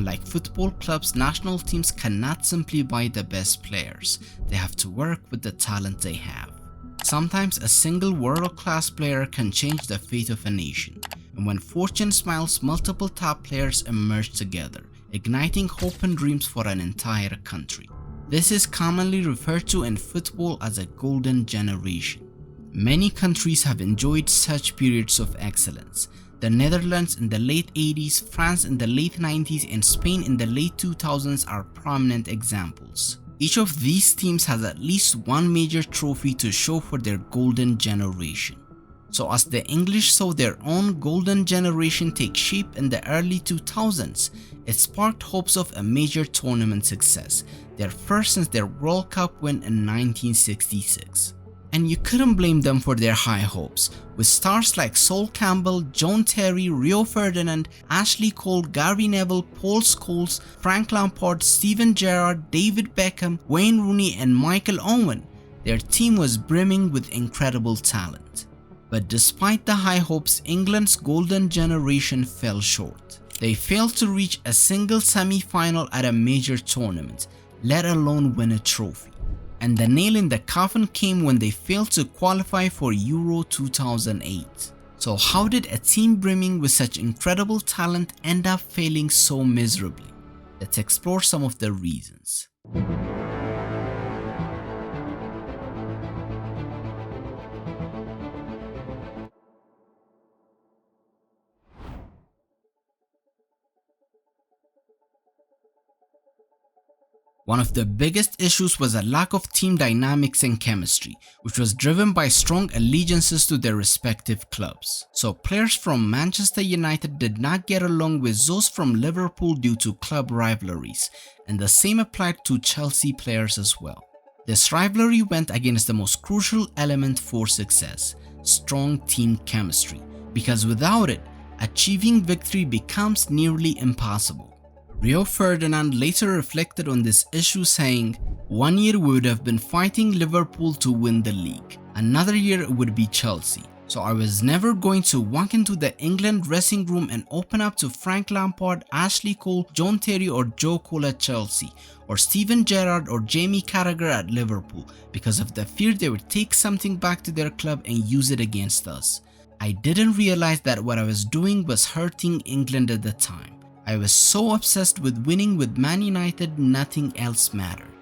Unlike football clubs, national teams cannot simply buy the best players. They have to work with the talent they have. Sometimes a single world-class player can change the fate of a nation, and when fortune smiles, multiple top players emerge together, igniting hope and dreams for an entire country. This is commonly referred to in football as a golden generation. Many countries have enjoyed such periods of excellence. The Netherlands in the late 80s, France in the late 90s, and Spain in the late 2000s are prominent examples. Each of these teams has at least one major trophy to show for their golden generation. So as the English saw their own golden generation take shape in the early 2000s, it sparked hopes of a major tournament success, their first since their World Cup win in 1966. And you couldn't blame them for their high hopes, with stars like Sol Campbell, John Terry, Rio Ferdinand, Ashley Cole, Gary Neville, Paul Scholes, Frank Lampard, Steven Gerrard, David Beckham, Wayne Rooney and Michael Owen. Their team was brimming with incredible talent. But despite the high hopes, England's golden generation fell short. They failed to reach a single semi-final at a major tournament, let alone win a trophy. And the nail in the coffin came when they failed to qualify for Euro 2008. So how did a team brimming with such incredible talent end up failing so miserably? Let's explore some of the reasons. One of the biggest issues was a lack of team dynamics and chemistry, which was driven by strong allegiances to their respective clubs. So players from Manchester United did not get along with those from Liverpool due to club rivalries, and the same applied to Chelsea players as well. This rivalry went against the most crucial element for success: strong team chemistry, because without it, achieving victory becomes nearly impossible. Rio Ferdinand later reflected on this issue, saying, "One year we would have been fighting Liverpool to win the league. Another year it would be Chelsea. So I was never going to walk into the England dressing room and open up to Frank Lampard, Ashley Cole, John Terry or Joe Cole at Chelsea, or Steven Gerrard or Jamie Carragher at Liverpool, because of the fear they would take something back to their club and use it against us. I didn't realize that what I was doing was hurting England at the time. I was so obsessed with winning with Man United, nothing else mattered."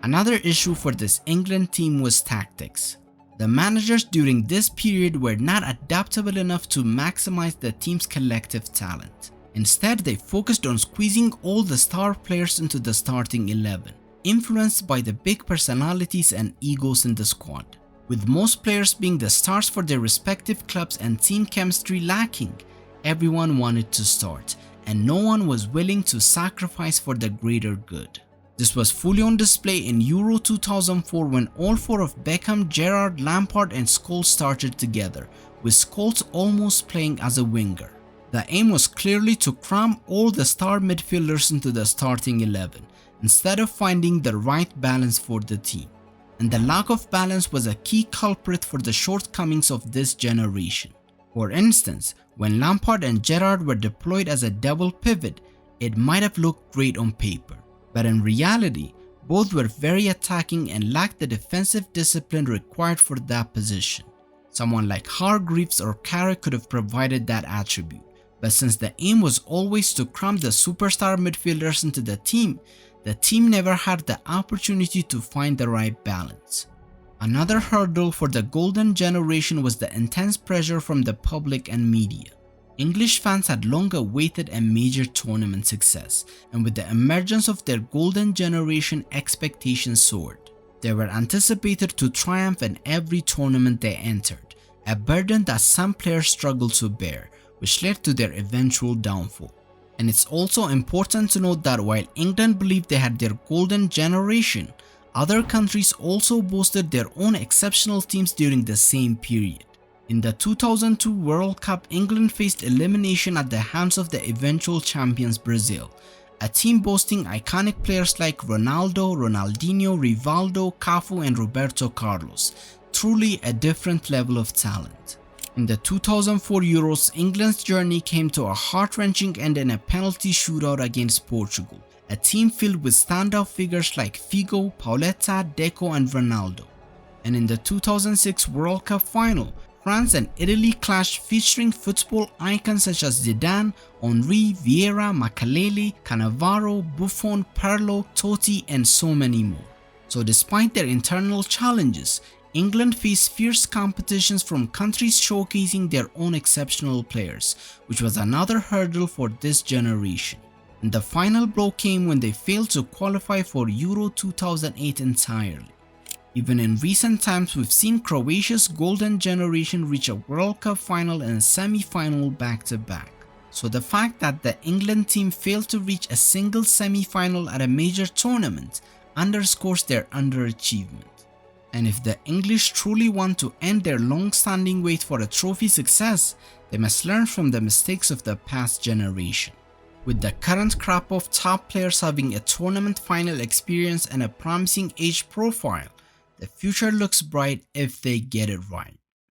Another issue for this England team was tactics. The managers during this period were not adaptable enough to maximize the team's collective talent. Instead, they focused on squeezing all the star players into the starting 11, influenced by the big personalities and egos in the squad. With most players being the stars for their respective clubs and team chemistry lacking, everyone wanted to start, and no one was willing to sacrifice for the greater good. This was fully on display in Euro 2004 when all four of Beckham, Gerrard, Lampard and Scholes started together, with Scholes almost playing as a winger. The aim was clearly to cram all the star midfielders into the starting 11, instead of finding the right balance for the team. And the lack of balance was a key culprit for the shortcomings of this generation. For instance, when Lampard and Gerrard were deployed as a double pivot, it might have looked great on paper, but in reality, both were very attacking and lacked the defensive discipline required for that position. Someone like Hargreaves or Carrick could have provided that attribute, but since the aim was always to cram the superstar midfielders into the team never had the opportunity to find the right balance. Another hurdle for the golden generation was the intense pressure from the public and media. English fans had long awaited a major tournament success, and with the emergence of their golden generation, expectations soared. They were anticipated to triumph in every tournament they entered, a burden that some players struggled to bear, which led to their eventual downfall. And it's also important to note that while England believed they had their golden generation, other countries also boasted their own exceptional teams during the same period. In the 2002 World Cup, England faced elimination at the hands of the eventual champions Brazil, a team boasting iconic players like Ronaldo, Ronaldinho, Rivaldo, Cafu and Roberto Carlos, truly a different level of talent. In the 2004 Euros, England's journey came to a heart-wrenching end in a penalty shootout against Portugal, a team filled with standout figures like Figo, Pauletta, Deco and Ronaldo. And in the 2006 World Cup final, France and Italy clashed featuring football icons such as Zidane, Henry, Vieira, Makelele, Cannavaro, Buffon, Pirlo, Totti and so many more. So despite their internal challenges, England faced fierce competitions from countries showcasing their own exceptional players, which was another hurdle for this generation. And the final blow came when they failed to qualify for Euro 2008 entirely. Even in recent times, we've seen Croatia's golden generation reach a World Cup final and a semi-final back-to-back. So the fact that the England team failed to reach a single semi-final at a major tournament underscores their underachievement. And if the English truly want to end their long-standing wait for a trophy success, they must learn from the mistakes of the past generation. With the current crop of top players having a tournament final experience and a promising age profile, the future looks bright if they get it right.